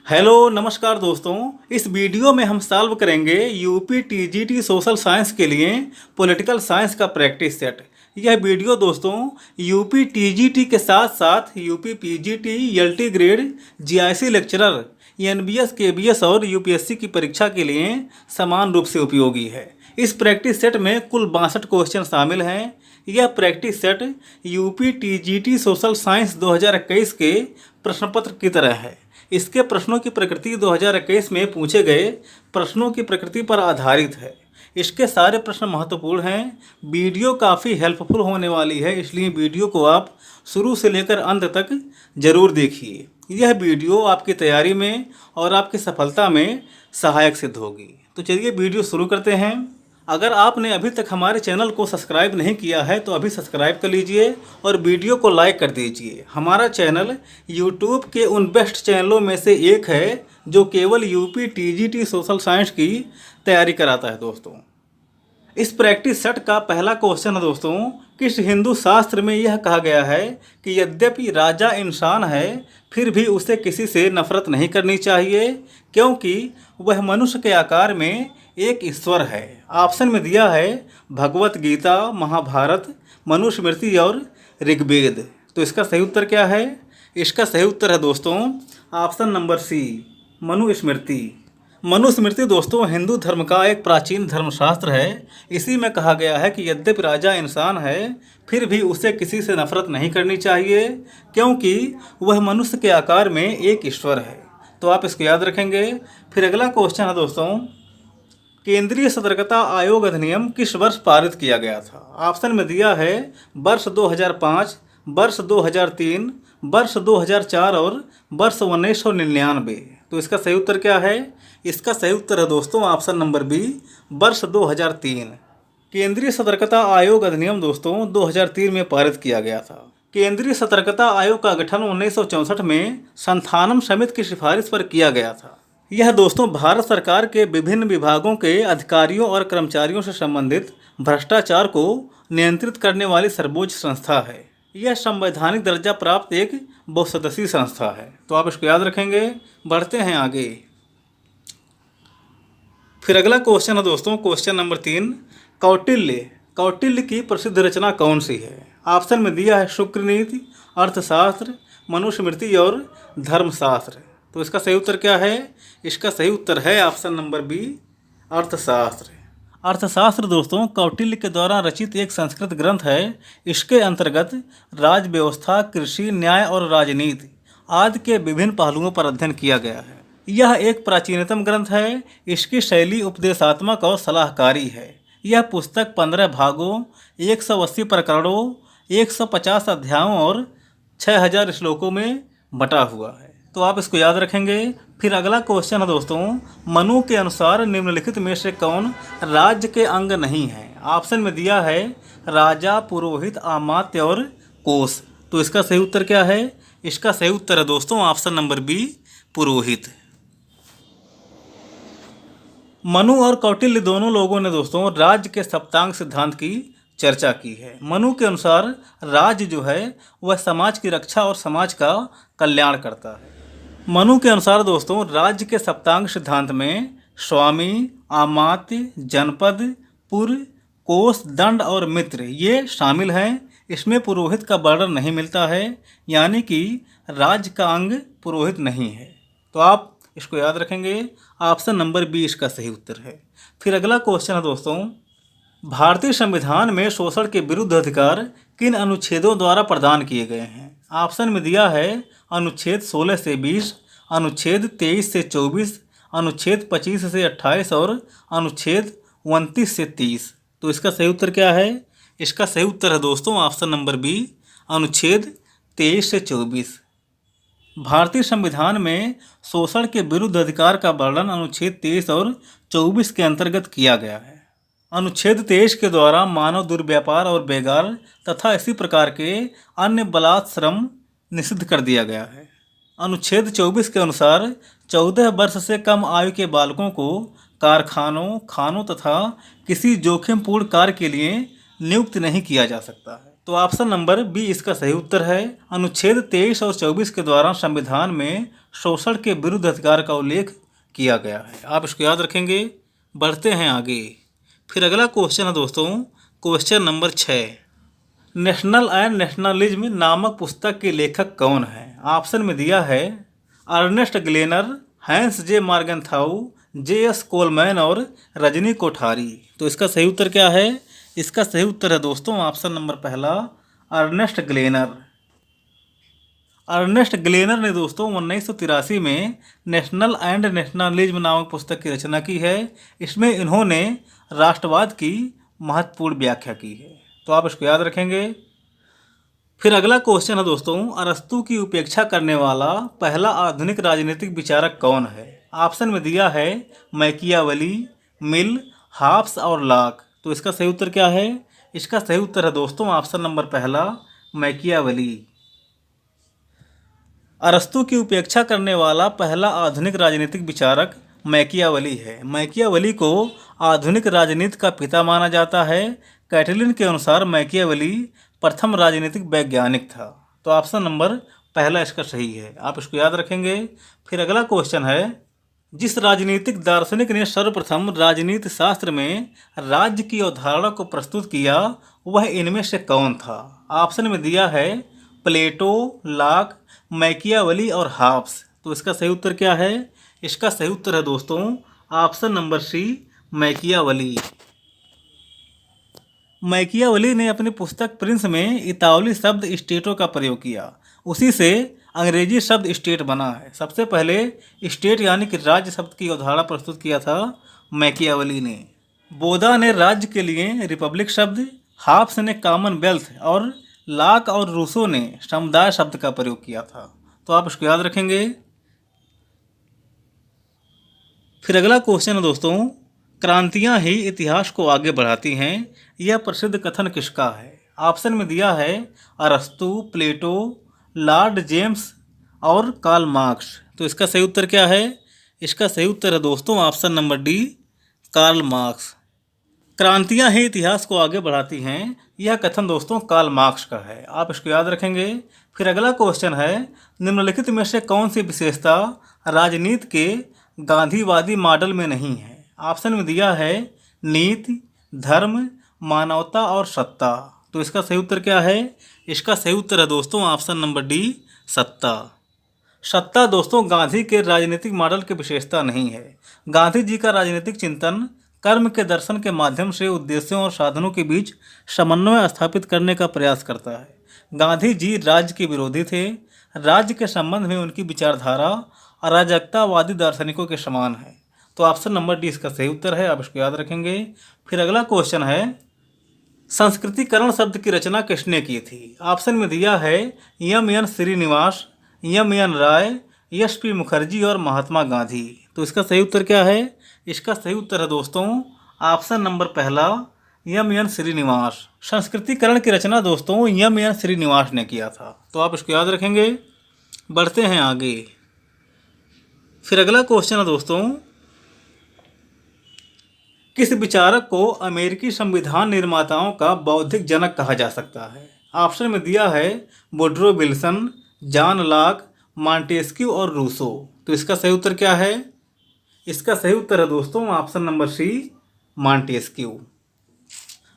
Hello नमस्कार दोस्तों। इस वीडियो में हम सॉल्व करेंगे यूपी टीजीटी सोशल साइंस के लिए पॉलिटिकल साइंस का प्रैक्टिस सेट। यह वीडियो दोस्तों यूपी टीजीटी के साथ साथ UP PGT, LT grade, GIC lecturer, NBS, KBS और यूपीएससी की परीक्षा के लिए समान रूप से उपयोगी है। इस प्रैक्टिस सेट में कुल 62 क्वेश्चन शामिल हैं। यह practice set UP TGT social science 2021 के प्रश्नपत्र की तरह है। इसके प्रश्नों की प्रकृति 2021 में पूछे गए प्रश्नों की प्रकृति पर आधारित है। इसके सारे प्रश्न महत्वपूर्ण हैं। वीडियो काफ़ी हेल्पफुल होने वाली है, इसलिए वीडियो को आप शुरू से लेकर अंत तक ज़रूर देखिए। यह वीडियो आपकी तैयारी में और आपकी सफलता में सहायक सिद्ध होगी। तो चलिए वीडियो शुरू करते हैं। अगर आपने अभी तक हमारे चैनल को सब्सक्राइब नहीं किया है तो अभी सब्सक्राइब कर लीजिए और वीडियो को लाइक कर दीजिए। हमारा चैनल यूट्यूब के उन बेस्ट चैनलों में से एक है जो केवल यूपी टीजीटी सोशल साइंस की तैयारी कराता है दोस्तों। इस प्रैक्टिस सेट का पहला क्वेश्चन है दोस्तों, किस हिंदू शास्त्र में यह कहा गया है कि यद्यपि राजा इंसान है फिर भी उसे किसी से नफरत नहीं करनी चाहिए क्योंकि वह मनुष्य के आकार में एक ईश्वर है। ऑप्शन में दिया है भगवत गीता, महाभारत, मनुस्मृति और ऋग्वेद। तो इसका सही उत्तर क्या है? इसका सही उत्तर है दोस्तों option number C, Manusmriti. Manusmriti दोस्तों हिंदू धर्म का एक प्राचीन धर्मशास्त्र है। इसी में कहा गया है कि यद्यपि राजा इंसान है फिर भी उसे किसी से नफरत नहीं करनी चाहिए क्योंकि वह मनुष्य के आकार में एक ईश्वर है। तो आप इसको याद रखेंगे। फिर अगला क्वेश्चन है दोस्तों, केंद्रीय सतर्कता आयोग अधिनियम किस वर्ष पारित किया गया था? ऑप्शन में दिया है वर्ष 2005, वर्ष 2003, वर्ष 2004 और वर्ष 1999। तो इसका सही उत्तर क्या है? इसका सही उत्तर है दोस्तों ऑप्शन नंबर बी, वर्ष 2003। केंद्रीय सतर्कता आयोग अधिनियम दोस्तों 2003 में पारित किया गया था। केंद्रीय सतर्कता आयोग का गठन 1964 में संथानम समिति की सिफारिश पर किया गया था। यह दोस्तों भारत सरकार के विभिन्न विभागों के अधिकारियों और कर्मचारियों से संबंधित भ्रष्टाचार को नियंत्रित करने वाली सर्वोच्च संस्था है। यह संवैधानिक दर्जा प्राप्त एक बहुसदस्यीय संस्था है। तो आप इसको याद रखेंगे। बढ़ते हैं आगे। फिर अगला क्वेश्चन है दोस्तों क्वेश्चन नंबर 3, कौटिल्य की प्रसिद्ध रचना कौन सी है? ऑप्शन में दिया है शुक्र नीति, अर्थशास्त्र, मनुस्मृति और धर्मशास्त्र। तो इसका सही उत्तर क्या है? इसका सही उत्तर है ऑप्शन नंबर बी, अर्थशास्त्र। अर्थशास्त्र दोस्तों कौटिल्य के द्वारा रचित एक संस्कृत ग्रंथ है। इसके अंतर्गत राज व्यवस्था, कृषि, न्याय और राजनीति आदि के विभिन्न पहलुओं पर अध्ययन किया गया है। यह एक प्राचीनतम ग्रंथ है। इसकी शैली उपदेशात्मक और सलाहकारी है। यह पुस्तक 15 भागों, 180 प्रकरणों, 150 अध्यायों और 6000 श्लोकों में बटा हुआ है। तो आप इसको याद रखेंगे। फिर अगला क्वेश्चन है दोस्तों, मनु के अनुसार निम्नलिखित में से कौन राज्य के अंग नहीं है? ऑप्शन में दिया है राजा, पुरोहित, अमात्य और कोष। तो इसका सही उत्तर क्या है? इसका सही उत्तर है दोस्तों ऑप्शन नंबर बी, पुरोहित। मनु और कौटिल्य दोनों लोगों ने दोस्तों राज्य के सप्तांग सिद्धांत की चर्चा की है। मनु के अनुसार राज्य जो है वह समाज की रक्षा और समाज का कल्याण करता है। मनु के अनुसार दोस्तों राज्य के सप्तांग सिद्धांत में स्वामी, अमात्य, जनपद, पुर, कोष, दंड और मित्र ये शामिल हैं। इसमें पुरोहित का वर्णन नहीं मिलता है, यानी कि राज्य का अंग पुरोहित नहीं है। तो आप इसको याद रखेंगे। ऑप्शन नंबर बी इसका सही उत्तर है। फिर अगला क्वेश्चन है दोस्तों, भारतीय संविधान में शोषण के विरुद्ध अधिकार किन अनुच्छेदों द्वारा प्रदान किए गए हैं? ऑप्शन में दिया है अनुच्छेद 16 से 20, अनुच्छेद 23 से 24, अनुच्छेद 25 से 28 और अनुच्छेद 29 से 30। तो इसका सही उत्तर क्या है? इसका सही उत्तर है दोस्तों ऑप्शन नंबर बी, अनुच्छेद 23 से 24। भारतीय संविधान में शोषण के विरुद्ध अधिकार का वर्णन अनुच्छेद 23 और 24 के अंतर्गत किया गया है। अनुच्छेद 23 के द्वारा मानव दुर्व्यापार और बेगार तथा इसी प्रकार के अन्य बलात्श्रम निषिद्ध कर दिया गया है। अनुच्छेद 24 के अनुसार 14 वर्ष से कम आयु के बालकों को कारखानों, खानों तथा किसी जोखिमपूर्ण कार्य के लिए नियुक्त नहीं किया जा सकता है। तो तो ऑप्शन नंबर बी इसका सही उत्तर है। अनुच्छेद 23 और 24 के द्वारा संविधान में शोषण के विरुद्ध अधिकार का उल्लेख किया गया है। आप इसको याद रखेंगे। बढ़ते हैं आगे। फिर अगला क्वेश्चन है दोस्तों, question number 6। National and nationalism नामक पुस्तक के लेखक कौन है? ऑप्शन में दिया है अर्नेस्ट ग्लेनर, हैंस जे मॉर्गनथाउ, जे.एस. कोलमैन और रजनी कोठारी। तो इसका सही उत्तर क्या है? इसका सही उत्तर है दोस्तों ऑप्शन नंबर पहला, अर्नेस्ट ग्लेनर। अर्नेस्ट ग्लेनर ने दोस्तों 1983 में नेशनल एंड नेशनलिज्म नामक पुस्तक की रचना की है। इसमें इन्होंने राष्ट्रवाद की महत्वपूर्ण व्याख्या की है। तो आप इसको याद रखेंगे। फिर अगला क्वेश्चन है दोस्तों, अरस्तू की उपेक्षा करने वाला पहला आधुनिक राजनीतिक विचारक कौन है? ऑप्शन में दिया है मैकियावेली, मिल, हॉब्स और लॉक। तो इसका सही उत्तर क्या है? इसका सही उत्तर है दोस्तों ऑप्शन नंबर पहला, मैकियावेली। अरस्तू की उपेक्षा करने वाला पहला आधुनिक राजनीतिक विचारक मैकियावेली है। मैकियावेली को आधुनिक राजनीति का पिता माना जाता है। कैटलिन के अनुसार मैकियावेली प्रथम राजनीतिक वैज्ञानिक था। तो ऑप्शन नंबर पहला इसका सही है। आप इसको याद रखेंगे। फिर अगला क्वेश्चन है, जिस राजनीतिक दार्शनिक ने सर्वप्रथम राजनीति शास्त्र में राज्य की अवधारणा को प्रस्तुत किया वह इनमें से कौन था? ऑप्शन में दिया है प्लेटो, लॉक, मैकियावेली और हॉब्स। तो इसका सही उत्तर क्या है? इसका सही उत्तर है दोस्तों option number C, Machiavelli. Machiavelli ने अपनी पुस्तक प्रिंस में इतालवी शब्द स्टेटों का प्रयोग किया। उसी से अंग्रेजी शब्द स्टेट बना है। सबसे पहले स्टेट यानी कि राज्य शब्द की अवधारणा प्रस्तुत किया था मैकियावेली ने। बोधा ने राज्य के लिए रिपब्लिक शब्द, हॉब्स ने कॉमनवेल्थ और लॉक और रूसो ने समुदाय शब्द का प्रयोग किया था। तो आप इसको याद रखेंगे। फिर अगला क्वेश्चन है दोस्तों, क्रांतियां ही इतिहास को आगे बढ़ाती हैं, यह प्रसिद्ध कथन किसका है? ऑप्शन में दिया है अरस्तू, प्लेटो, लॉर्ड जेम्स और कार्ल मार्क्स। तो इसका सही उत्तर क्या है? इसका सही उत्तर है दोस्तों option number D, Karl Marx. क्रांतियां ही इतिहास को आगे बढ़ाती हैं, यह कथन दोस्तों कार्ल मार्क्स का है। आप इसको याद रखेंगे। फिर अगला क्वेश्चन है, निम्नलिखित में से कौन सी विशेषता राजनीति के गांधीवादी मॉडल में नहीं है? ऑप्शन में दिया है नीति, धर्म, मानवता और सत्ता। तो इसका सही उत्तर क्या है? इसका सही उत्तर है दोस्तों ऑप्शन नंबर डी, सत्ता। सत्ता दोस्तों गांधी के राजनीतिक मॉडल की विशेषता नहीं है। गांधी जी का राजनीतिक चिंतन कर्म के दर्शन के माध्यम से उद्देश्यों और साधनों के बीच समन्वय स्थापित करने का प्रयास करता है। गांधी जी राज्य के विरोधी थे। राज्य के संबंध में उनकी विचारधारा अराजकतावादी दार्शनिकों के समान है। तो ऑप्शन नंबर डी इसका सही उत्तर है। आप इसको याद रखेंगे। फिर अगला क्वेश्चन है, संस्कृतिकरण शब्द की रचना किसने की थी? ऑप्शन में दिया है एम.एन. श्रीनिवास, एम.एन. राय, एस.पी. मुखर्जी और महात्मा गांधी। तो इसका सही उत्तर क्या है? इसका सही उत्तर है दोस्तों ऑप्शन नंबर पहला, एम.एन. श्रीनिवास। संस्कृतिकरण की रचना दोस्तों एम.एन. श्रीनिवास ने किया था। तो आप इसको याद रखेंगे। बढ़ते हैं आगे। फिर अगला क्वेश्चन है दोस्तों, किस विचारक को अमेरिकी संविधान निर्माताओं का बौद्धिक जनक कहा जा सकता है? ऑप्शन में दिया है Woodrow Wilson, John Locke, Montesquieu और रूसो। तो इसका सही उत्तर क्या है? इसका सही उत्तर है दोस्तों option number C, Montesquieu.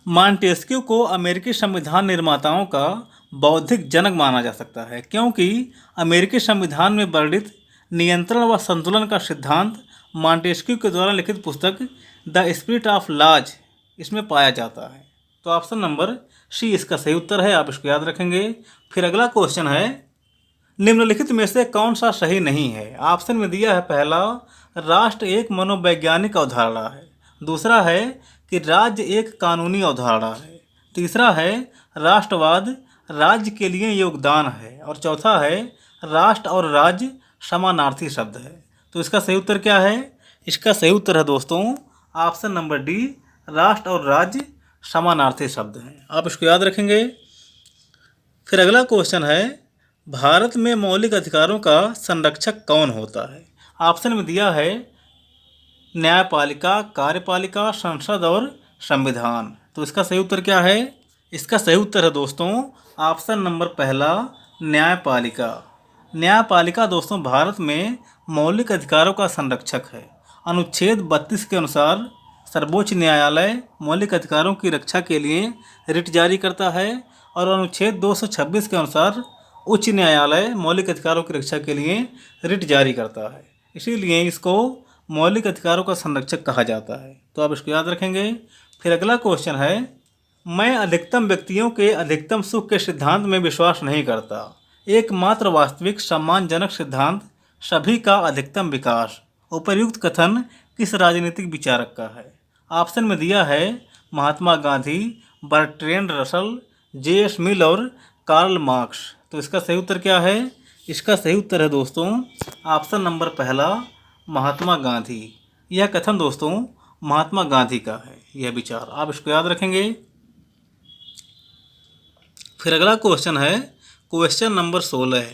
Montesquieu को अमेरिकी संविधान निर्माताओं का बौद्धिक जनक माना जा सकता है, क्योंकि अमेरिकी संविधान में वर्णित नियंत्रण व संतुलन का सिद्धांत मॉन्टेस्क्यू के द्वारा लिखित पुस्तक द स्पिरिट ऑफ लॉज इसमें पाया जाता है। तो ऑप्शन नंबर सी इसका सही उत्तर है। आप इसको याद रखेंगे। फिर अगला क्वेश्चन है, निम्नलिखित में से कौन सा सही नहीं है? ऑप्शन में दिया है पहला, राष्ट्र एक मनोवैज्ञानिक अवधारणा है। दूसरा है कि राज्य एक कानूनी अवधारणा है। तीसरा है राष्ट्रवाद राज्य के लिए योगदान है। और चौथा है राष्ट्र और राज्य समानार्थी शब्द है। तो इसका सही उत्तर क्या है? इसका सही उत्तर है दोस्तों ऑप्शन नंबर डी, राष्ट्र और राज्य समानार्थी शब्द हैं। आप इसको याद रखेंगे। फिर अगला क्वेश्चन है, भारत में मौलिक अधिकारों का संरक्षक कौन होता है? ऑप्शन में दिया है न्यायपालिका, कार्यपालिका, संसद और संविधान। तो इसका सही उत्तर क्या है? इसका सही उत्तर है दोस्तों ऑप्शन नंबर पहला, न्यायपालिका। न्यायपालिका दोस्तों भारत में मौलिक अधिकारों का संरक्षक है। अनुच्छेद 32 के अनुसार सर्वोच्च न्यायालय मौलिक अधिकारों की रक्षा के लिए रिट जारी करता है और अनुच्छेद 226 के अनुसार उच्च न्यायालय मौलिक अधिकारों की रक्षा के लिए रिट जारी करता है। इसीलिए इसको मौलिक अधिकारों का संरक्षक कहा जाता है। तो आप इसको याद रखेंगे। फिर अगला क्वेश्चन है, मैं अधिकतम व्यक्तियों के अधिकतम सुख के सिद्धांत में विश्वास नहीं करता। एकमात्र वास्तविक सम्मानजनक सिद्धांत सभी का अधिकतम विकास। उपर्युक्त कथन किस राजनीतिक विचारक का है? ऑप्शन में दिया है Mahatma Gandhi, Bertrand Russell, JS. मिल और कार्ल मार्क्स। तो इसका सही उत्तर क्या है? इसका सही उत्तर है दोस्तों ऑप्शन नंबर पहला, महात्मा गांधी। यह कथन दोस्तों महात्मा गांधी का है, यह विचार। आप इसको याद रखेंगे। फिर अगला क्वेश्चन है क्वेश्चन नंबर 16।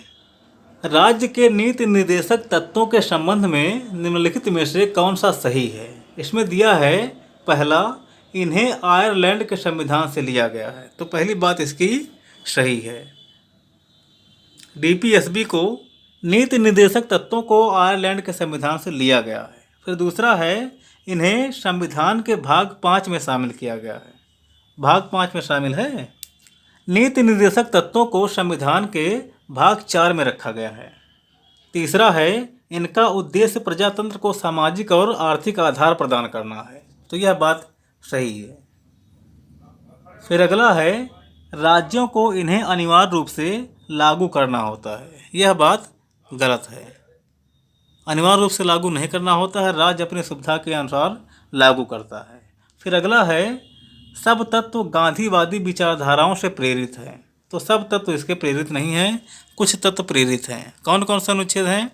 राज्य के नीति निर्देशक तत्वों के संबंध में निम्नलिखित में से कौन सा सही है? इसमें दिया है पहला, इन्हें आयरलैंड के संविधान से लिया गया है। तो पहली बात इसकी सही है। डीपीएसबी को नीति निर्देशक तत्वों को आयरलैंड के संविधान से लिया गया है। फिर दूसरा है, इन्हें संविधान के भाग 5 में शामिल किया गया है। भाग 5 में शामिल है। नीति निर्देशक तत्वों को संविधान के भाग 4 में रखा गया है। तीसरा है, इनका उद्देश्य प्रजातंत्र को सामाजिक और आर्थिक आधार प्रदान करना है। तो यह बात सही है। फिर अगला है, राज्यों को इन्हें अनिवार्य रूप से लागू करना होता है। यह बात गलत है। अनिवार्य रूप से लागू नहीं करना होता है, राज्य अपनी सुविधा के अनुसार लागू करता है। फिर अगला है, सब तत्व गांधीवादी विचारधाराओं से प्रेरित हैं। तो सब तत्व इसके प्रेरित नहीं हैं, कुछ तत्व प्रेरित हैं। कौन कौन से अनुच्छेद हैं?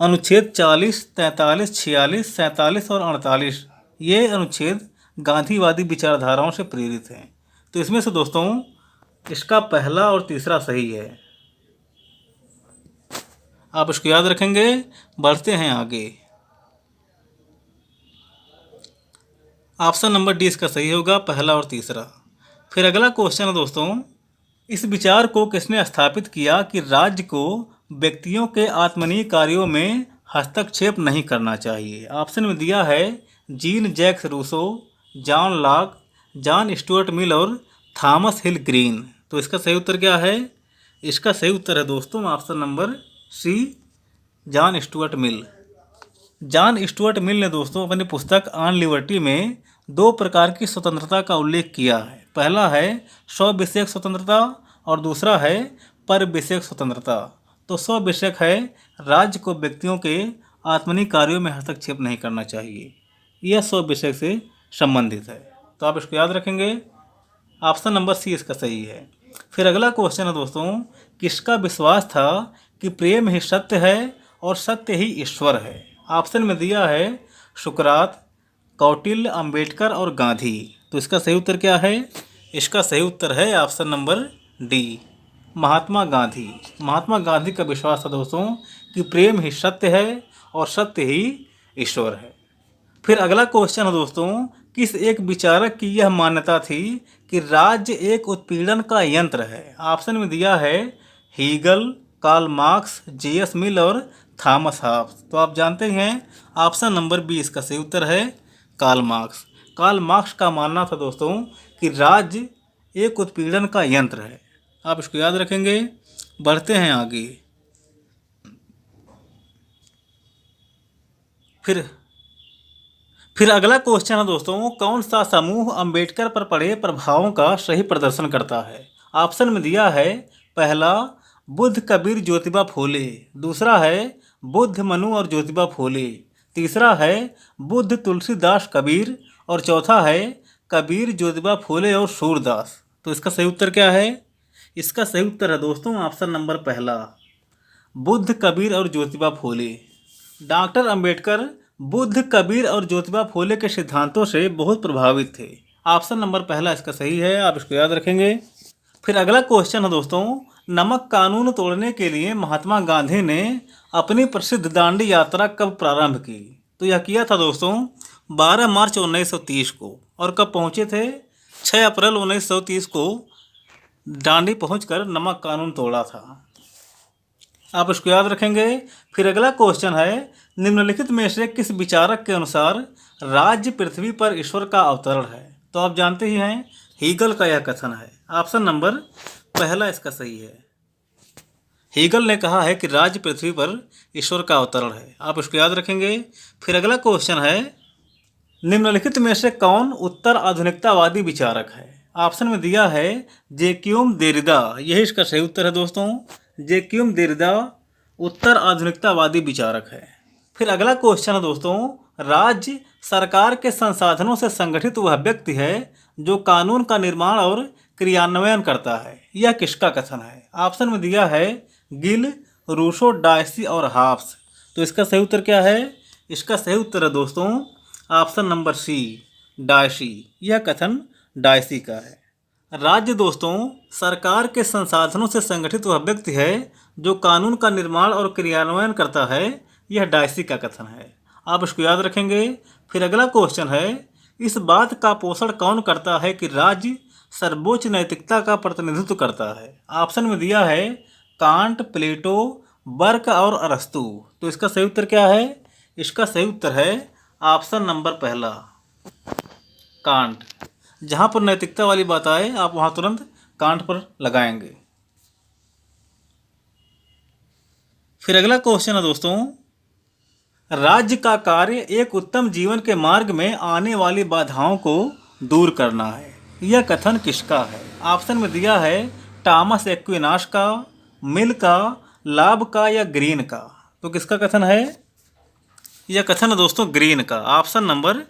अनुच्छेद 40, 43, 46, 47 और 48, ये अनुच्छेद गांधीवादी विचारधाराओं से प्रेरित हैं। तो इसमें से दोस्तों इसका पहला और तीसरा सही है। आप इसको याद रखेंगे। बढ़ते हैं आगे। ऑप्शन नंबर डी इसका सही होगा, पहला और तीसरा। फिर अगला क्वेश्चन है दोस्तों, इस विचार को किसने स्थापित किया कि राज्य को व्यक्तियों के आत्मनीय कार्यों में हस्तक्षेप नहीं करना चाहिए? ऑप्शन में दिया है Jean Jacques Rousseau, John Locke, John Stuart Mill और थॉमस हिल ग्रीन। तो इसका सही उत्तर क्या है? इसका सही उत्तर है दोस्तों option number C, John Stuart Mill. John Stuart Mill ने दोस्तों अपनी पुस्तक ऑन लिबर्टी में 2 प्रकार की स्वतंत्रता का उल्लेख किया है। पहला है स्व विषयक स्वतंत्रता और दूसरा है पर विषयक स्वतंत्रता। तो स्व विषयक है, राज्य को व्यक्तियों के आत्मनीय कार्यों में हस्तक्षेप नहीं करना चाहिए। यह स्व विषयक से संबंधित है। तो आप इसको याद रखेंगे। ऑप्शन नंबर सी इसका सही है। फिर अगला क्वेश्चन है दोस्तों, किसका विश्वास था कि प्रेम ही सत्य है और सत्य ही ईश्वर है? ऑप्शन में दिया है सुकरात, कौटिल्य, अंबेडकर और गांधी। तो इसका सही उत्तर क्या है? इसका सही उत्तर है option number D, Mahatma Gandhi. Mahatma Gandhi का विश्वास था दोस्तों कि प्रेम ही सत्य है और सत्य ही ईश्वर है। फिर अगला क्वेश्चन है दोस्तों, किस एक विचारक की यह मान्यता थी कि राज्य एक उत्पीड़न का यंत्र है? ऑप्शन में दिया है हीगल, कार्ल मार्क्स, जे.एस. मिल और थॉमस हॉब्स। तो आप जानते हैं ऑप्शन नंबर बी इसका सही उत्तर है, कार्ल मार्क्स। कार्ल मार्क्स का मानना था दोस्तों कि राज्य एक उत्पीड़न का यंत्र है। आप इसको याद रखेंगे। बढ़ते हैं आगे। फिर अगला क्वेश्चन है दोस्तों, कौन सा समूह अंबेडकर पर पड़े प्रभावों का सही प्रदर्शन करता है? ऑप्शन में दिया है पहला बुद्ध, कबीर, ज्योतिबा फूले। दूसरा है बुद्ध, मनु और ज्योतिबा फूले। तीसरा है बुद्ध, तुलसीदास, कबीर और चौथा है कबीर, ज्योतिबा फूले और सूरदास। तो इसका सही उत्तर क्या है? इसका सही उत्तर है दोस्तों ऑप्शन नंबर पहला, बुद्ध, कबीर और ज्योतिबा फूले। डॉक्टर अंबेडकर बुद्ध, कबीर और ज्योतिबा फूले के सिद्धांतों से बहुत प्रभावित थे। ऑप्शन नंबर पहला इसका सही है। आप इसको याद रखेंगे। फिर अगला क्वेश्चन है दोस्तों, नमक कानून तोड़ने के लिए महात्मा गांधी ने अपनी प्रसिद्ध दांडी यात्रा कब प्रारंभ की? तो यह किया था दोस्तों 12 मार्च 1930 को। और कब पहुंचे थे? 6 अप्रैल 1930 को डांडी पहुंचकर नमक कानून तोड़ा था। आप इसको याद रखेंगे। फिर अगला क्वेश्चन है, निम्नलिखित में से किस विचारक के अनुसार राज्य पृथ्वी पर ईश्वर का अवतरण है? तो आप जानते ही हैं, हीगल का यह कथन है। ऑप्शन नंबर पहला इसका सही है। हीगल ने कहा है कि राज्य पृथ्वी पर ईश्वर का अवतरण है। आप इसको याद रखेंगे। फिर अगला क्वेश्चन है, निम्नलिखित में से कौन उत्तर आधुनिकतावादी विचारक है? ऑप्शन में दिया है जैक्यूम देरिदा, यही इसका सही उत्तर है दोस्तों। जैक्यूम देरिदा उत्तर आधुनिकतावादी विचारक है। फिर अगला क्वेश्चन है दोस्तों, राज्य सरकार के संसाधनों से संगठित वह व्यक्ति है जो कानून का निर्माण और क्रियान्वयन करता है। यह किसका कथन है? ऑप्शन में दिया है गिल, रूसो, डायसी और हाब्स। तो इसका सही उत्तर क्या है? इसका सही उत्तर है दोस्तों ऑप्शन नंबर सी, डायसी। यह कथन डायसी का है। राज्य दोस्तों सरकार के संसाधनों से संगठित वह व्यक्ति है जो कानून का निर्माण और क्रियान्वयन करता है। यह डायसी का कथन है। आप इसको याद रखेंगे। फिर अगला क्वेश्चन है, इस बात का पोषण कौन करता है कि राज्य सर्वोच्च नैतिकता का प्रतिनिधित्व करता है? ऑप्शन में दिया है कांट, प्लेटो, बर्क और अरस्तु। तो इसका सही उत्तर क्या है? इसका सही उत्तर है ऑप्शन नंबर पहला, कांट। जहाँ पर नैतिकता वाली बात आए आप वहाँ तुरंत कांट पर लगाएंगे। फिर अगला क्वेश्चन है दोस्तों, राज्य का कार्य एक उत्तम जीवन के मार्ग में आने वाली बाधाओं को दूर करना है। यह कथन किसका है? ऑप्शन में दिया है टॉमस एक्विनाश का, मिल का, लाभ का या ग्रीन का। तो किसका कथन है? यह कथन है दोस्तों ग्रीन का। ऑप्शन नंबर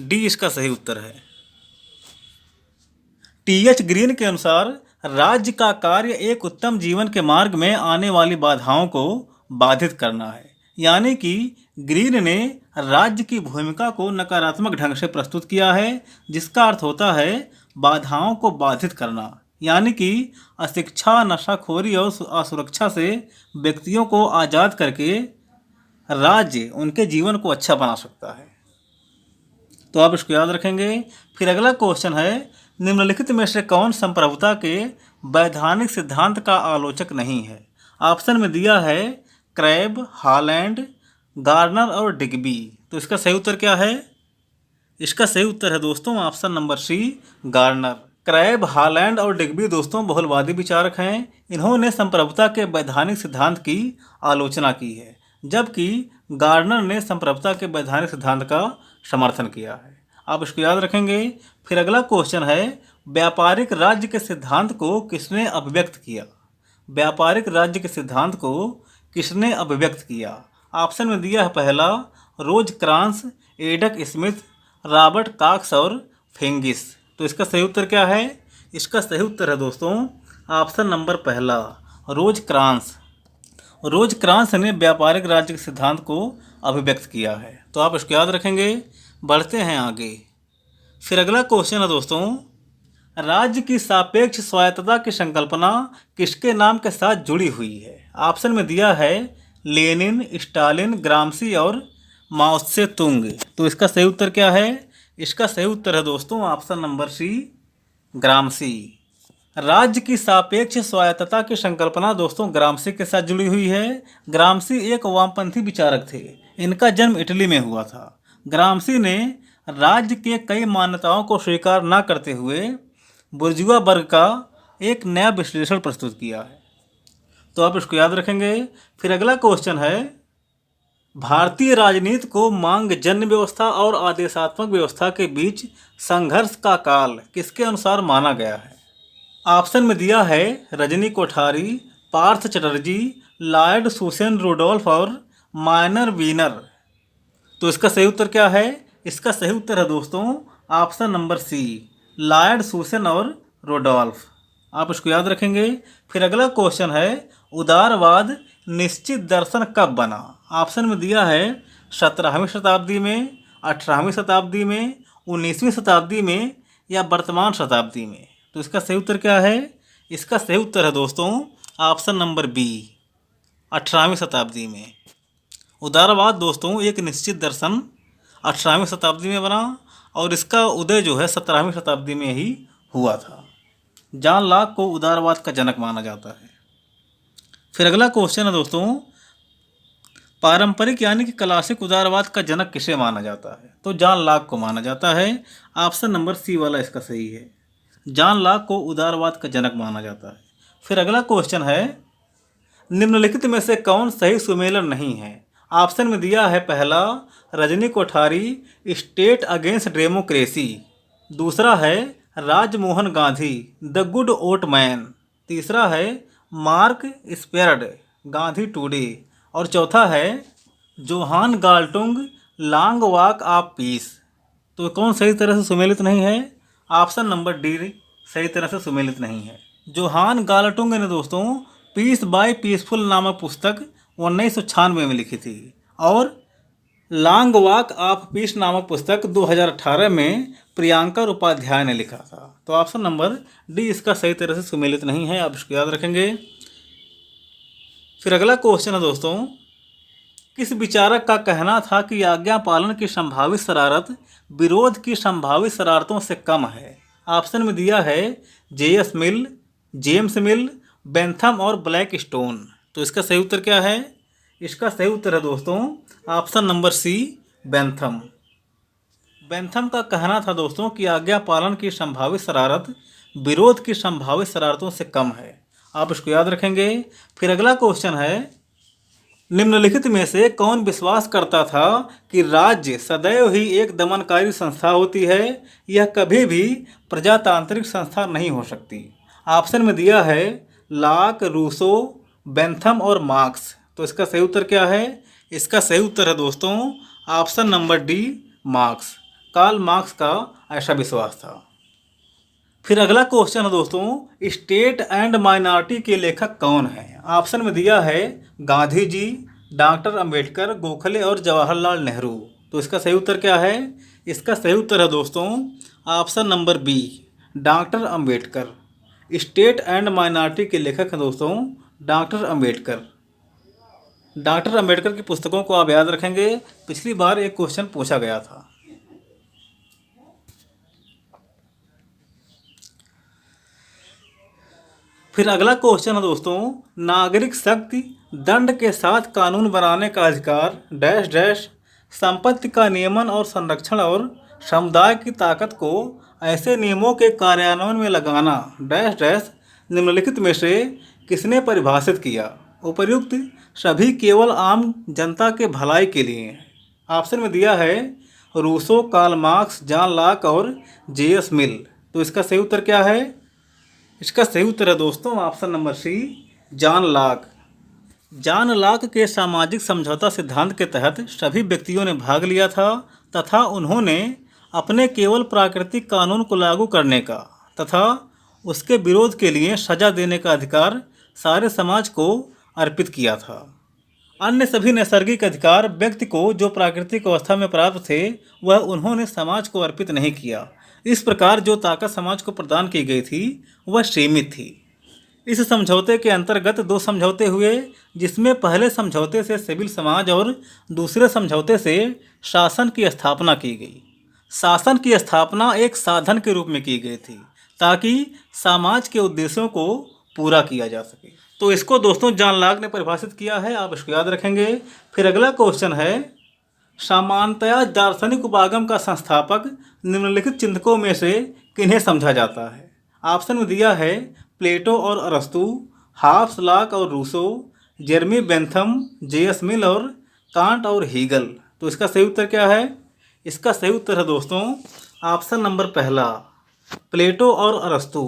डी इसका सही उत्तर है। टी.एच. ग्रीन के अनुसार राज्य का कार्य एक उत्तम जीवन के मार्ग में आने वाली बाधाओं को बाधित करना है। यानी कि ग्रीन ने राज्य की भूमिका को नकारात्मक ढंग से प्रस्तुत किया है, जिसका अर्थ होता है बाधाओं को बाधित करना। यानी कि अशिक्षा, नशाखोरी और असुरक्षा से व्यक्तियों को आज़ाद करके राज्य उनके जीवन को अच्छा बना सकता है। तो आप इसको याद रखेंगे। फिर अगला क्वेश्चन है, निम्नलिखित में से कौन संप्रभुता के वैधानिक सिद्धांत का आलोचक नहीं है? ऑप्शन में दिया है क्रैब, हॉलैंड, गार्नर और डिग्बी। तो इसका सही उत्तर क्या है? इसका सही उत्तर है दोस्तों option number C, Garner. Krabbe, Holland और डिग्बी दोस्तों बहुलवादी विचारक हैं। इन्होंने संप्रभुता के वैधानिक सिद्धांत की आलोचना की है, जबकि गार्नर ने संप्रभुता के वैधानिक सिद्धांत का समर्थन किया है। आप इसको याद रखेंगे। फिर अगला क्वेश्चन है, व्यापारिक राज्य के सिद्धांत को किसने अभिव्यक्त किया? व्यापारिक राज्य के सिद्धांत को किसने अभिव्यक्त किया? ऑप्शन में दिया है पहला रोज क्रांस, एडक स्मिथ, रॉबर्ट कॉक्स और फेंगिस। तो इसका सही उत्तर क्या है? इसका सही उत्तर है दोस्तों ऑप्शन नंबर पहला, रोज क्रांस। रोज क्रांस ने व्यापारिक राज्य के सिद्धांत को अभिव्यक्त किया है। तो आप इसको याद रखेंगे। बढ़ते हैं आगे। फिर अगला क्वेश्चन है दोस्तों, राज्य की सापेक्ष स्वायत्तता की संकल्पना किसके नाम के साथ जुड़ी हुई है? ऑप्शन में दिया है लेनिन, स्टालिन, ग्रामसी और माओ त्से तुंग। तो इसका सही उत्तर क्या है? इसका सही उत्तर है दोस्तों ऑप्शन नंबर सी, ग्रामसी। राज्य की सापेक्ष स्वायत्तता की संकल्पना दोस्तों ग्रामसी के साथ जुड़ी हुई है। ग्रामसी एक वामपंथी विचारक थे। इनका जन्म इटली में हुआ था। ग्रामसी ने राज्य के कई मान्यताओं को स्वीकार न करते हुए बुर्जुआ वर्ग का एक नया विश्लेषण प्रस्तुत किया है। तो आप इसको याद रखेंगे। फिर अगला क्वेश्चन है, भारतीय राजनीति को मांगजन्य व्यवस्था और आदेशात्मक व्यवस्था के बीच संघर्ष का काल किसके अनुसार माना गया है? ऑप्शन में दिया है रजनी कोठारी, पार्थ चटर्जी, लॉर्ड सुसेन रुडोल्फ और माइनर वीनर। तो इसका सही उत्तर क्या है? इसका सही उत्तर है दोस्तों ऑप्शन नंबर सी, लॉर्ड सुसेन और रुडोल्फ। आप इसको याद रखेंगे। फिर अगला क्वेश्चन है, उदारवाद निश्चित दर्शन कब बना? ऑप्शन में दिया है 17वीं शताब्दी में, 18वीं शताब्दी में, 19वीं शताब्दी में या वर्तमान शताब्दी में। तो इसका सही उत्तर क्या है? इसका सही उत्तर है दोस्तों ऑप्शन नंबर बी, 18वीं शताब्दी में। उदारवाद दोस्तों एक निश्चित दर्शन 18वीं शताब्दी में बना और इसका उदय जो है 17वीं शताब्दी में ही हुआ था। जॉन लॉक को उदारवाद का जनक माना जाता है। फिर अगला क्वेश्चन है दोस्तों, पारंपरिक यानी कि क्लासिक उदारवाद का जनक किसे माना जाता है? तो जॉन लॉक को माना जाता है। ऑप्शन नंबर सी वाला इसका सही है। जॉन लॉक को उदारवाद का जनक माना जाता है। फिर अगला क्वेश्चन है, निम्नलिखित में से कौन सही सुमेलन नहीं है? ऑप्शन में दिया है पहला Rajni Kothari state against democracy, दूसरा है Rajmohan Gandhi the good boatman, तीसरा है मार्क स्पेयर्ड गांधी टुडे, और चौथा है Johan Galtung long walk of peace. तो कौन सही तरह से सुमेलित नहीं है? ऑप्शन नंबर डी सही तरह से सुमेलित नहीं है। जोहान गाल्टुंग ने दोस्तों पीस बाय पीसफुल नामक पुस्तक 1996 में लिखी थी, और लॉन्ग वॉक ऑफ पीस नामक पुस्तक 2018 में प्रियंका उपाध्याय ने लिखा था। तो ऑप्शन नंबर डी इसका सही तरह से सुमेलित नहीं है, आप इसको याद रखेंगे। फिर अगला क्वेश्चन है दोस्तों, किस विचारक का कहना था कि आज्ञा पालन की संभावित शरारत विरोध की संभावित शरारतों से कम है? ऑप्शन में दिया है जेएस मिल, जेम्स मिल, बेंथम और ब्लैक स्टोन। तो इसका सही उत्तर क्या है? इसका सही उत्तर है दोस्तों option number C Bentham. Bentham का कहना था दोस्तों कि आज्ञा पालन की संभावित शरारत विरोध की संभावित शरारतों से कम है, आप इसको याद रखेंगे। फिर अगला क्वेश्चन है, निम्नलिखित में से कौन विश्वास करता था कि राज्य सदैव ही एक दमनकारी संस्था होती है, यह कभी भी प्रजातांत्रिक संस्था नहीं हो सकती? ऑप्शन में दिया है लॉक, रूसो, बेंथम और मार्क्स। तो इसका सही उत्तर क्या है? इसका सही उत्तर है दोस्तों option number D Marx. Karl Marx का ऐसा विश्वास था। फिर अगला क्वेश्चन है दोस्तों, स्टेट एंड माइनॉरिटी के लेखक कौन हैं? ऑप्शन में दिया है गांधी जी, डॉक्टर अंबेडकर, गोखले और जवाहरलाल नेहरू। तो इसका सही उत्तर क्या है? इसका सही उत्तर है दोस्तों option number B doctor Ambedkar. State and minority के लेखक हैं दोस्तों डॉक्टर अंबेडकर। डॉक्टर अंबेडकर की पुस्तकों को आप याद रखेंगे, पिछली बार एक क्वेश्चन पूछा गया था। फिर अगला क्वेश्चन है दोस्तों, नागरिक शक्ति दंड के साथ कानून बनाने का अधिकार डैश डैश संपत्ति का नियमन और संरक्षण और समुदाय की ताकत को ऐसे नियमों के कार्यान्वयन में लगाना डैश डैश निम्नलिखित में से किसने परिभाषित किया? उपर्युक्त सभी केवल आम जनता के भलाई के लिए हैं। ऑप्शन में दिया है Rousseau, Karl Marx, John Locke और जेएस मिल। तो इसका सही उत्तर क्या है? इसका सही उत्तर है दोस्तों option number C John Locke. John Locke के सामाजिक समझौता सिद्धांत के तहत सभी व्यक्तियों ने भाग लिया था तथा उन्होंने अपने केवल प्राकृतिक कानून को लागू करने का तथा उसके विरोध के लिए सजा देने का अधिकार सारे समाज को अर्पित किया था। अन्य सभी नैसर्गिक अधिकार व्यक्ति को जो प्राकृतिक अवस्था में प्राप्त थे वह उन्होंने समाज को अर्पित नहीं किया। इस प्रकार जो ताकत समाज को प्रदान की गई थी वह सीमित थी। इस समझौते के अंतर्गत दो समझौते हुए, जिसमें पहले समझौते से सिविल समाज और दूसरे समझौते से शासन की स्थापना की गई। शासन की स्थापना एक साधन के रूप में की गई थी ताकि समाज के उद्देश्यों को पूरा किया जा सके। तो इसको दोस्तों जॉन लॉक ने परिभाषित किया है, आप इसको याद रखेंगे। फिर अगला क्वेश्चन है, सामान्यतया दार्शनिक उपागम का संस्थापक निम्नलिखित चिंतकों में से किन्हें समझा जाता है? ऑप्शन में दिया है प्लेटो और अरस्तु, हॉब्स, लॉक और रूसो, जेरमी बेंथम, जेएस मिल और कांट और हीगल। तो इसका सही उत्तर क्या है? इसका सही उत्तर है दोस्तों ऑप्शन नंबर पहला प्लेटो और अरस्तु।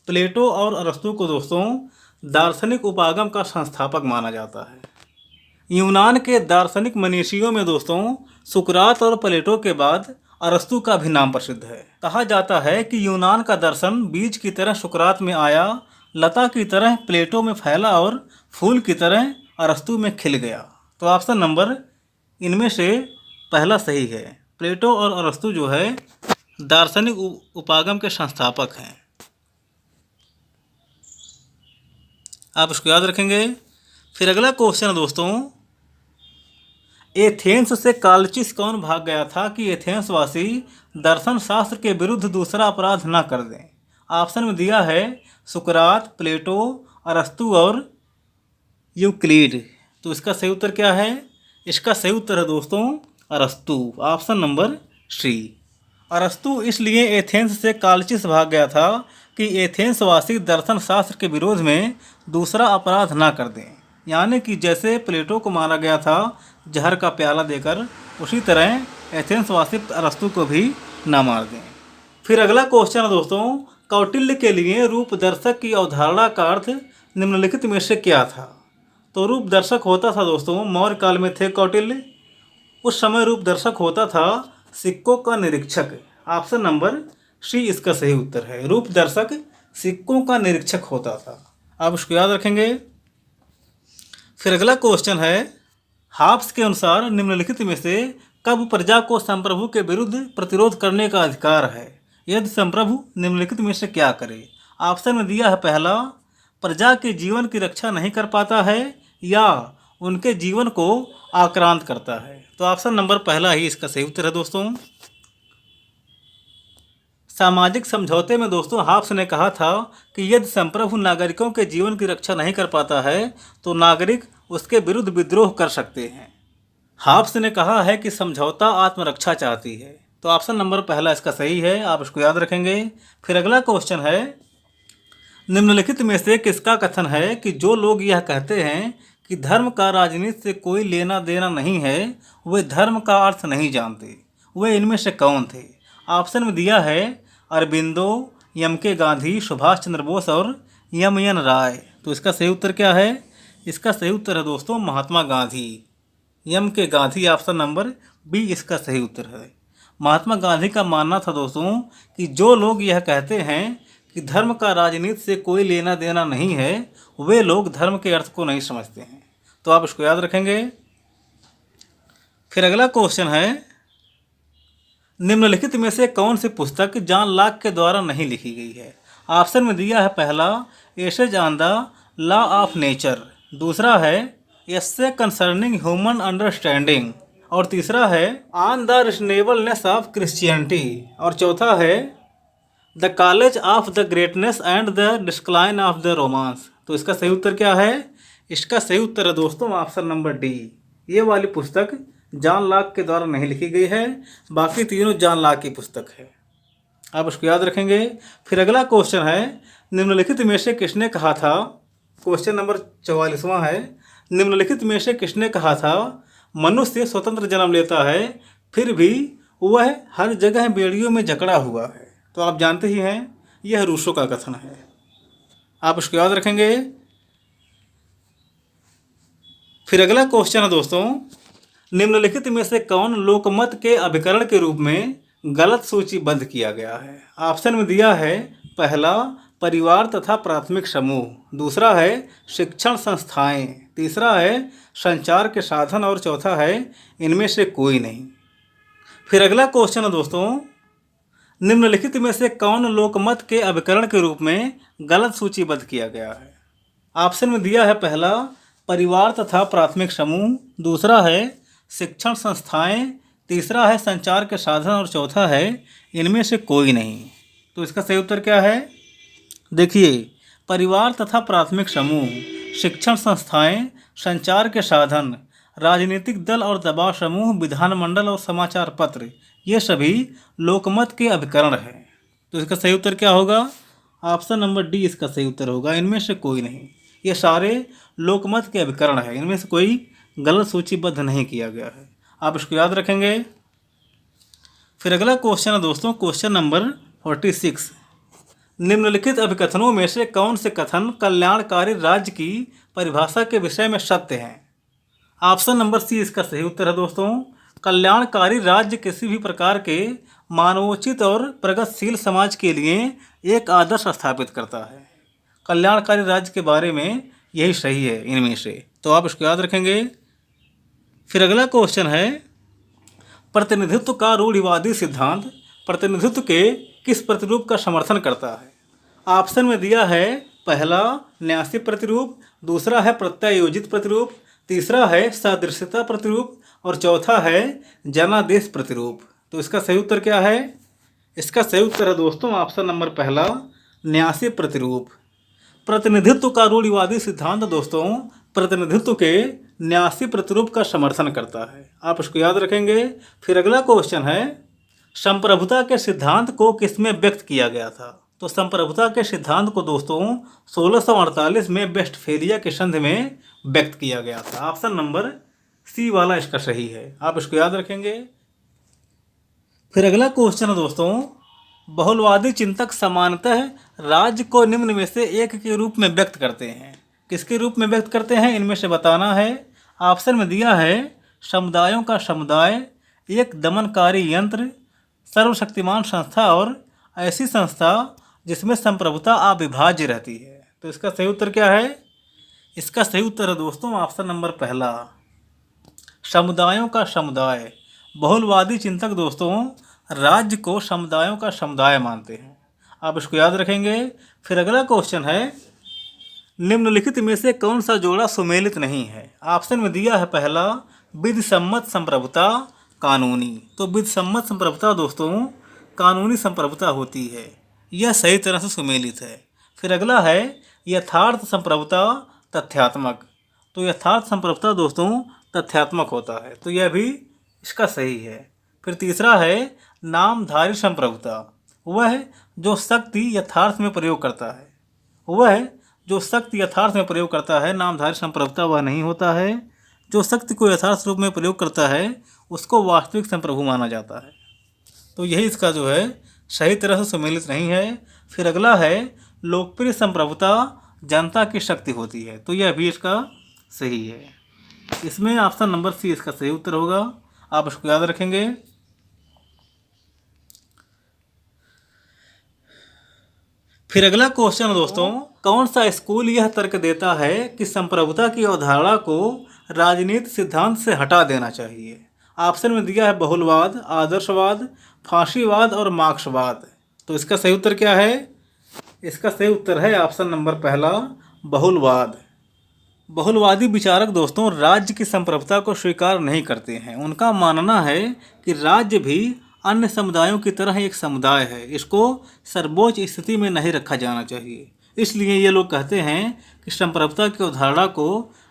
प्लेटो और अरस्तु को दोस्तों दार्शनिक उपागम का संस्थापक माना जाता है। यूनान के दार्शनिक मनीषियों में दोस्तों सुकरात और प्लेटो के बाद अरस्तु का भी नाम प्रसिद्ध है। कहा जाता है कि यूनान का दर्शन बीज की तरह सुकरात में आया, लता की तरह प्लेटो में फैला और फूल की तरह अरस्तु में खिल गया। तो ऑप्शन नंबर इनमें से पहला सही है। प्लेटो और अरस्तु जो है दार्शनिक उपागम के संस्थापक हैं, आप इसको याद रखेंगे। फिर अगला क्वेश्चन है दोस्तों, एथेंस से कालचिस कौन भाग गया था कि एथेंस वासी दर्शन शास्त्र के विरुद्ध दूसरा अपराध न कर दें? ऑप्शन में दिया है सुकरात, प्लेटो, अरस्तु और यूक्लिड। तो इसका सही उत्तर क्या है? इसका सही उत्तर है दोस्तों अरस्तु, ऑप्शन नंबर सी। अरस्तु इसलिए एथेंस से कालचिस भाग गया था कि एथेंस वासी दर्शन शास्त्र के विरोध में दूसरा अपराध ना कर दें। यानी कि जैसे प्लेटो को मारा गया था जहर का प्याला देकर, उसी तरह एथेंस वासी अरस्तु को भी ना मार दें। फिर अगला क्वेश्चन है दोस्तों, कौटिल्य के लिए रूप दर्शक की अवधारणा का अर्थ निम्नलिखित में से क्या था? तो रूप दर्शक होता था दोस्तों, मौर्य काल में थे कौटिल्य, उस समय रूप दर्शक होता था सिक्कों का निरीक्षक। ऑप्शन नंबर सी इसका सही उत्तर है। रूप दर्शक सिक्कों का निरीक्षक होता था। आप इसको याद रखेंगे। फिर अगला क्वेश्चन है, हाब्स के अनुसार निम्नलिखित में से कब प्रजा को संप्रभु के विरुद्ध प्रतिरोध करने का अधिकार है यदि संप्रभु निम्नलिखित में से क्या करे? ऑप्शन में दिया है पहला, प्रजा के जीवन की रक्षा नहीं कर पाता है या उनके जीवन को आक्रांत करता है। तो ऑप्शन नंबर पहला ही इसका सही उत्तर है दोस्तों। सामाजिक समझौते में दोस्तों हाब्स ने कहा था कि यदि संप्रभु नागरिकों के जीवन की रक्षा नहीं कर पाता है तो नागरिक उसके विरुद्ध विद्रोह कर सकते हैं। हाब्स ने कहा है कि समझौता आत्मरक्षा चाहती है। तो ऑप्शन नंबर पहला इसका सही है, आप इसको याद रखेंगे। फिर अगला क्वेश्चन है, निम्नलिखित में से किसका कथन है कि जो लोग यह कहते हैं कि धर्म का राजनीति से कोई लेना देना नहीं है वे धर्म का अर्थ नहीं जानते? वे इनमें से कौन थे? ऑप्शन में दिया है अरबिंदो, एम के गांधी, सुभाष चंद्र बोस और एम एन राय। तो इसका सही उत्तर क्या है? इसका सही उत्तर है दोस्तों महात्मा गांधी, एम के गांधी, ऑप्शन नंबर बी इसका सही उत्तर है। महात्मा गांधी का मानना था दोस्तों कि जो लोग यह कहते हैं कि धर्म का राजनीति से कोई लेना देना नहीं है वे लोग धर्म के अर्थ को नहीं समझते हैं। तो आप इसको याद रखेंगे। फिर अगला क्वेश्चन है, निम्नलिखित में से कौन सी पुस्तक जॉन लॉक के द्वारा नहीं लिखी गई है? ऑप्शन में दिया है पहला, essays on the law of nature, दूसरा है एस्से कंसर्निंग ह्यूमन अंडरस्टैंडिंग, और तीसरा है on the reasonableness of Christianity, और चौथा है the college of the greatness and the decline of the romance. तो इसका सही उत्तर क्या है? इसका सही उत्तर है दोस्तों ऑप्शन नंबर डी। ये वाली पुस्तक जॉन लॉक के द्वारा नहीं लिखी गई है, बाकी तीनों जॉन लॉक की पुस्तक है। आप उसको याद रखेंगे। फिर अगला क्वेश्चन है, निम्नलिखित में से किसने कहा था, क्वेश्चन नंबर 44वां है, निम्नलिखित में से किसने कहा था मनुष्य स्वतंत्र जन्म लेता है फिर भी वह हर जगह बेड़ियों में जकड़ा हुआ है? तो आप जानते ही हैं यह रूसो का कथन है। आप इसको याद रखेंगे। फिर अगला क्वेश्चन है दोस्तों, निम्नलिखित में से कौन लोकमत के अभिकरण के रूप में गलत सूचीबद्ध किया गया है? ऑप्शन में दिया है पहला, परिवार तथा प्राथमिक समूह, दूसरा है शिक्षण संस्थाएं, तीसरा है संचार के साधन और चौथा है इनमें से कोई नहीं। फिर अगला क्वेश्चन है दोस्तों, निम्नलिखित में से कौन लोकमत के अभिकरण के रूप में गलत सूचीबद्ध किया गया है? ऑप्शन में दिया है पहला, परिवार तथा प्राथमिक समूह, दूसरा है शिक्षण संस्थाएं, तीसरा है संचार के साधन और चौथा है इनमें से कोई नहीं। तो इसका सही उत्तर क्या है? देखिए, परिवार तथा प्राथमिक समूह, शिक्षण संस्थाएं, संचार के साधन, राजनीतिक दल और दबाव समूह, विधानमंडल और समाचार पत्र, ये सभी लोकमत के अभिकरण हैं। तो इसका सही उत्तर क्या होगा? ऑप्शन नंबर डी इसका सही उत्तर होगा, इनमें से कोई नहीं। ये सारे लोकमत के अभिकरण हैं, इनमें से कोई गलत सूचीबद्ध नहीं किया गया है। आप इसको याद रखेंगे। फिर अगला क्वेश्चन है दोस्तों, क्वेश्चन नंबर 46, निम्नलिखित अभिकथनों में से कौन से कथन कल्याणकारी राज्य की परिभाषा के विषय में सत्य हैं? ऑप्शन नंबर सी इसका सही उत्तर है दोस्तों। कल्याणकारी राज्य किसी भी प्रकार के मानवोचित और प्रगतिशील समाज के लिए एक आदर्श स्थापित करता है। कल्याणकारी राज्य के बारे में यही सही है इनमें से। तो आप इसको याद रखेंगे। फिर अगला क्वेश्चन है, प्रतिनिधित्व का रूढ़िवादी सिद्धांत प्रतिनिधित्व के किस प्रतिरूप का समर्थन करता है? ऑप्शन में दिया है पहला, न्यासी प्रतिरूप, दूसरा है प्रत्यायोजित प्रतिरूप, तीसरा है सदृश्यता प्रतिरूप और चौथा है जनादेश प्रतिरूप। तो इसका सही उत्तर क्या है? इसका सही उत्तर है दोस्तों ऑप्शन नंबर पहला, न्यासी प्रतिरूप। प्रतिनिधित्व का रूढ़िवादी सिद्धांत दोस्तों प्रतिनिधित्व के न्यासी प्रतिरूप का समर्थन करता है। आप इसको याद रखेंगे। फिर अगला क्वेश्चन है, संप्रभुता के सिद्धांत को किसमें व्यक्त किया गया था? तो संप्रभुता के सिद्धांत को दोस्तों 1648 में वेस्टफेलिया की संधि में व्यक्त किया गया था। ऑप्शन नंबर सी वाला इसका सही है। आप इसको याद रखेंगे। फिर अगला क्वेश्चन है दोस्तों, बहुलवादी चिंतक सामान्यतः राज्य को निम्न में से एक के रूप में व्यक्त करते हैं। किसके रूप में व्यक्त करते हैं, इनमें से बताना है। ऑप्शन में दिया है समुदायों का समुदाय, एक दमनकारी यंत्र, सर्वशक्तिमान संस्था और ऐसी संस्था जिसमें संप्रभुता अविभाज्य रहती है। तो इसका सही उत्तर क्या है? इसका सही उत्तर है दोस्तों ऑप्शन नंबर पहला, समुदायों का समुदाय। बहुलवादी चिंतक दोस्तों राज्य को समुदायों का समुदाय मानते हैं। आप इसको याद रखेंगे। फिर अगला क्वेश्चन है, निम्नलिखित में से कौन सा जोड़ा सुमेलित नहीं है? ऑप्शन में दिया है पहला, विधि सम्मत संप्रभुता कानूनी। तो विधि सम्मत संप्रभुता दोस्तों कानूनी संप्रभुता होती है, यह सही तरह से सुमेलित है। फिर अगला है यथार्थ संप्रभुता तथ्यात्मक। तो यथार्थ संप्रभुता दोस्तों तथ्यात्मक होता है, तो यह भी इसका सही है। फिर तीसरा है नामधारी संप्रभुता, वह जो शक्ति यथार्थ में प्रयोग करता है, वह जो शक्ति यथार्थ में प्रयोग करता है। नामधारी संप्रभुता वह नहीं होता है। जो शक्ति को यथार्थ रूप में प्रयोग करता है उसको वास्तविक संप्रभु माना जाता है। तो यही इसका जो है सही तरह से सम्मिलित नहीं है। फिर अगला है लोकप्रिय संप्रभुता जनता की शक्ति होती है। तो यह भी इसका सही है। इसमें ऑप्शन नंबर सी इसका सही उत्तर होगा। आप इसको याद रखेंगे। फिर अगला क्वेश्चन दोस्तों, कौन सा स्कूल यह तर्क देता है कि संप्रभुता की अवधारणा को राजनीति सिद्धांत से हटा देना चाहिए? ऑप्शन में दिया है बहुलवाद, आदर्शवाद, फांसीवाद और मार्क्सवाद। तो इसका सही उत्तर क्या है? इसका सही उत्तर है ऑप्शन नंबर पहला, बहुलवाद। बहुलवादी विचारक दोस्तों राज्य की संप्रभुता को स्वीकार नहीं करते हैं। उनका मानना है कि राज्य भी अन्य समुदायों की तरह एक समुदाय है, इसको सर्वोच्च स्थिति में नहीं रखा जाना चाहिए। इसलिए ये लोग कहते हैं कि संप्रभुता की अवधारणा को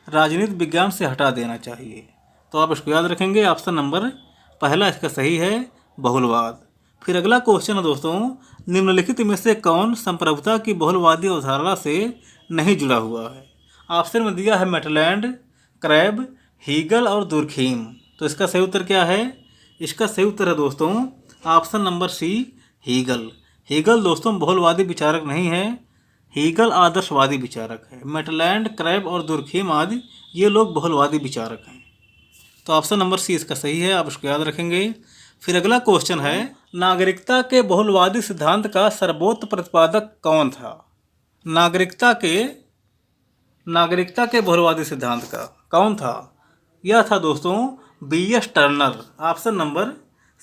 राजनीतिक विज्ञान से हटा देना चाहिए। तो आप इसको याद रखेंगे। ऑप्शन नंबर पहला इसका सही है, बहुलवाद। फिर अगला क्वेश्चन है दोस्तों, निम्नलिखित में से कौन संप्रभुता की बहुलवादी अवधारणा से नहीं जुड़ा हुआ है? ऑप्शन में दिया है मैटलैंड, क्रैब, हीगल और दुर्खीम। तो इसका सही उत्तर क्या है? इसका सही उत्तर है दोस्तों option number C, Hegel. Hegel दोस्तों बहुलवादी विचारक नहीं है, हीगल आदर्शवादी विचारक है। मैटलैंड, क्रैब और दुर्खीम आदि ये लोग बहुलवादी विचारक हैं। तो ऑप्शन नंबर सी इसका सही है। आप इसको याद रखेंगे। फिर अगला क्वेश्चन है, नागरिकता के बहुलवादी सिद्धांत का सर्वोत्तम प्रतिपादक कौन था? नागरिकता के बहुलवादी सिद्धांत का कौन था? यह था दोस्तों B.S. टर्नर। ऑप्शन नंबर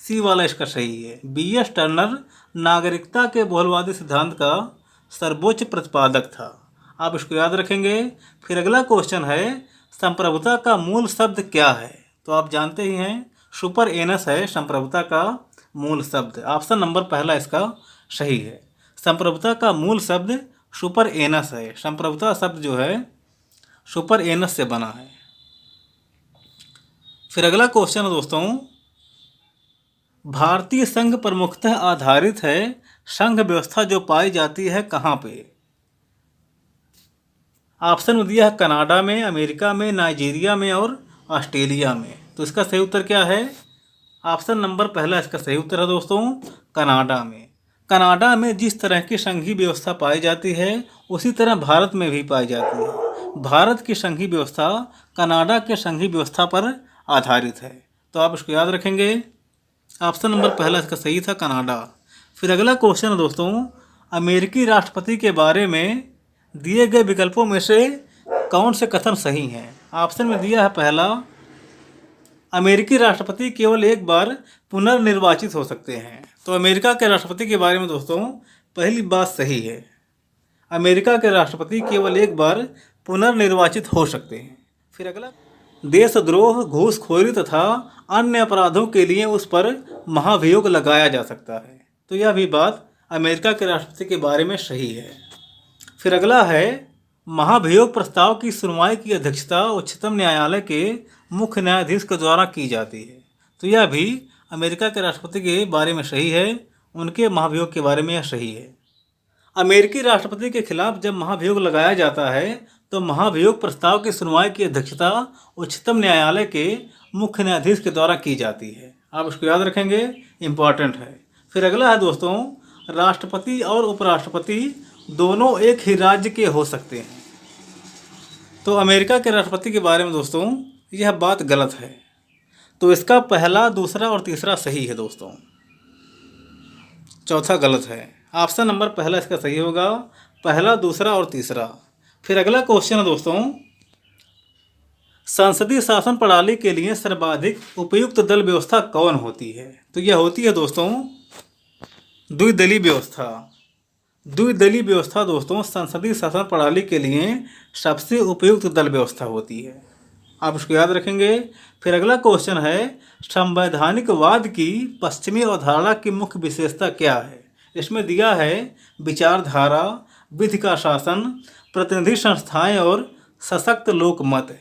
सी वाला इसका सही है। B.S. टर्नर नागरिकता के बहुलवादी सिद्धांत का सर्वोच्च प्रतिपादक था। आप इसको याद रखेंगे। फिर अगला क्वेश्चन है, संप्रभुता का मूल शब्द क्या है? तो आप जानते ही हैं, सुपर एनस है संप्रभुता का मूल शब्द। ऑप्शन नंबर पहला इसका सही है। संप्रभुता का मूल शब्द सुपर एनस है। संप्रभुता शब्द जो है सुपर एनस से बना है। फिर अगला क्वेश्चन है दोस्तों, भारतीय संघ प्रमुखतः आधारित है संघ व्यवस्था जो पाई जाती है कहाँ पे? ऑप्शन में दिया है कनाडा में, अमेरिका में, नाइजीरिया में और ऑस्ट्रेलिया में। तो इसका सही उत्तर क्या है? ऑप्शन नंबर पहला इसका सही उत्तर है दोस्तों, कनाडा में। कनाडा में जिस तरह की संघीय व्यवस्था पाई जाती है उसी तरह भारत में भी पाई जाती है। भारत की संघीय व्यवस्था कनाडा के संघीय व्यवस्था पर आधारित है। तो आप इसको याद रखेंगे। ऑप्शन नंबर पहला इसका सही था, कनाडा। फिर अगला क्वेश्चन है दोस्तों, अमेरिकी राष्ट्रपति के बारे में दिए गए विकल्पों में से कौन से कथन सही हैं? ऑप्शन में दिया है पहला, अमेरिकी राष्ट्रपति केवल एक बार पुनर्निर्वाचित हो सकते हैं। तो अमेरिका के राष्ट्रपति के बारे में दोस्तों पहली बात सही है, अमेरिका के राष्ट्रपति केवल एक बार पुनर्निर्वाचित हो सकते हैं। फिर अगला देशद्रोह, घूसखोरी तथा अन्य अपराधों के लिए उस पर महाभियोग लगाया जा सकता है। तो यह भी बात अमेरिका के राष्ट्रपति के बारे में सही है। फिर अगला है, महाभियोग प्रस्ताव की सुनवाई की अध्यक्षता उच्चतम न्यायालय के मुख्य न्यायाधीश के द्वारा की जाती है। तो यह भी अमेरिका के राष्ट्रपति के बारे में सही है, उनके महाभियोग के बारे में यह सही है। अमेरिकी राष्ट्रपति के खिलाफ जब महाभियोग लगाया जाता है तो महाभियोग प्रस्ताव की सुनवाई की अध्यक्षता उच्चतम न्यायालय के मुख्य न्यायाधीश के द्वारा की जाती है। आप इसको याद रखेंगे, इम्पॉर्टेंट है। फिर अगला है दोस्तों, राष्ट्रपति और उपराष्ट्रपति दोनों एक ही राज्य के हो सकते हैं। तो अमेरिका के राष्ट्रपति के बारे में दोस्तों यह बात गलत है। तो इसका पहला, दूसरा और तीसरा सही है दोस्तों, चौथा गलत है। ऑप्शन नंबर पहला इसका सही होगा, पहला, दूसरा और तीसरा। फिर अगला क्वेश्चन है दोस्तों, संसदीय शासन प्रणाली के लिए सर्वाधिक उपयुक्त दल व्यवस्था कौन होती है? तो यह होती है दोस्तों द्विदलीय व्यवस्था। द्विदलीय व्यवस्था दोस्तों संसदीय शासन प्रणाली के लिए सबसे उपयुक्त दल व्यवस्था होती है। आप इसको याद रखेंगे। फिर अगला क्वेश्चन है, संवैधानिकवाद की पश्चिमी अवधारणा की मुख्य विशेषता क्या है? इसमें दिया है विचारधारा, विधि का शासन, प्रतिनिधि संस्थाएं और सशक्त लोकमत।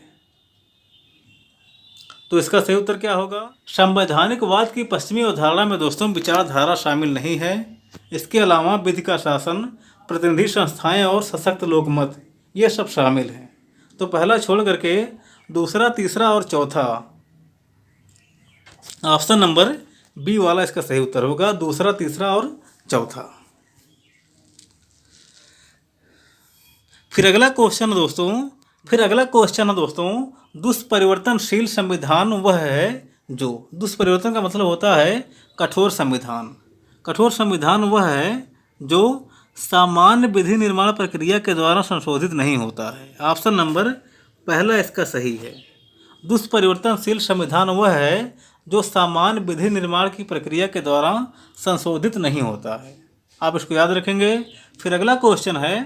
तो इसका सही उत्तर क्या होगा? संवैधानिकवाद की पश्चिमी अवधारणा में दोस्तों विचारधारा शामिल नहीं है। इसके अलावा विधि का शासन, प्रतिनिधि संस्थाएं और सशक्त लोकमत ये सब शामिल हैं। तो पहला छोड़ करके दूसरा, तीसरा और चौथा, ऑप्शन नंबर बी वाला इसका सही उत्तर होगा, दूसरा, तीसरा और चौथा। फिर अगला क्वेश्चन है दोस्तों, दुष्परिवर्तनशील संविधान वह है जो, दुष्परिवर्तन का मतलब होता है कठोर संविधान। कठोर संविधान वह है जो सामान्य विधि निर्माण प्रक्रिया के द्वारा संशोधित नहीं होता है। ऑप्शन नंबर पहला इसका सही है। दुष्परिवर्तनशील संविधान वह है जो सामान्य विधि निर्माण की प्रक्रिया के द्वारा संशोधित नहीं होता है। आप इसको याद रखेंगे। फिर अगला क्वेश्चन है,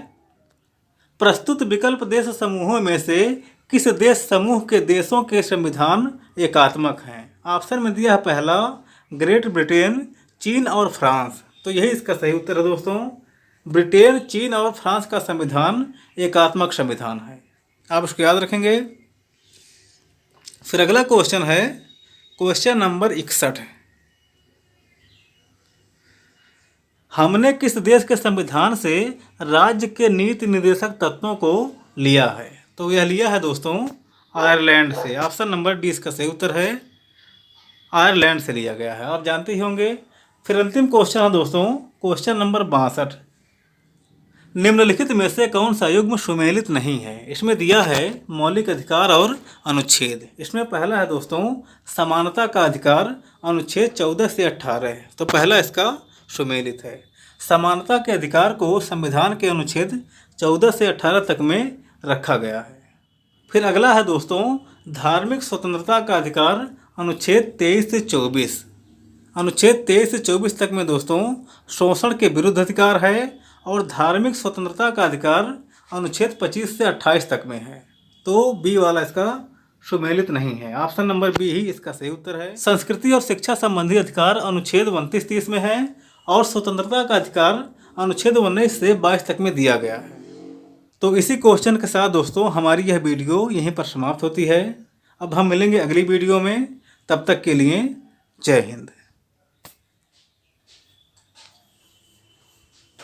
प्रस्तुत विकल्प देश समूहों में से किस देश समूह के देशों के संविधान एकात्मक हैं? ऑप्शन में दिया है पहला ग्रेट ब्रिटेन, चीन और फ्रांस। तो यही इसका सही उत्तर है दोस्तों, ब्रिटेन, चीन और फ्रांस का संविधान एकात्मक संविधान है। आप इसको याद रखेंगे। फिर अगला क्वेश्चन है क्वेश्चन नंबर 61, हमने किस देश के संविधान से राज्य के नीति निर्देशक तत्वों को लिया है? तो यह लिया है दोस्तों आयरलैंड से। ऑप्शन नंबर डी इसका सही उत्तर है, आयरलैंड से लिया गया है, आप जानते ही होंगे। फिर अंतिम क्वेश्चन है दोस्तों क्वेश्चन नंबर 62, निम्नलिखित में से कौन सा युग्म सुमेलित नहीं है? इसमें दिया है मौलिक अधिकार और अनुच्छेद। इसमें पहला है दोस्तों समानता का अधिकार, अनुच्छेद 14 से 18। तो पहला इसका सुमेलित है। समानता के अधिकार को संविधान के अनुच्छेद 14 से 18 तक में रखा गया है। फिर अगला है दोस्तों धार्मिक स्वतंत्रता का अधिकार, अनुच्छेद 23 से 24। अनुच्छेद 23 से 24 तक में दोस्तों शोषण के विरुद्ध अधिकार है, और धार्मिक स्वतंत्रता का अधिकार अनुच्छेद 25 से 28 तक में है। तो बी वाला इसका सुमेलित नहीं है। ऑप्शन नंबर बी ही इसका सही उत्तर है। संस्कृति और शिक्षा संबंधी अधिकार अनुच्छेद 29-30 में है, और स्वतंत्रता का अधिकार अनुच्छेद 19 से 22 तक में दिया गया है। तो इसी क्वेश्चन के साथ दोस्तों हमारी यह वीडियो यहीं पर समाप्त होती है। अब हम मिलेंगे अगली वीडियो में, तब तक के लिए जय हिंद।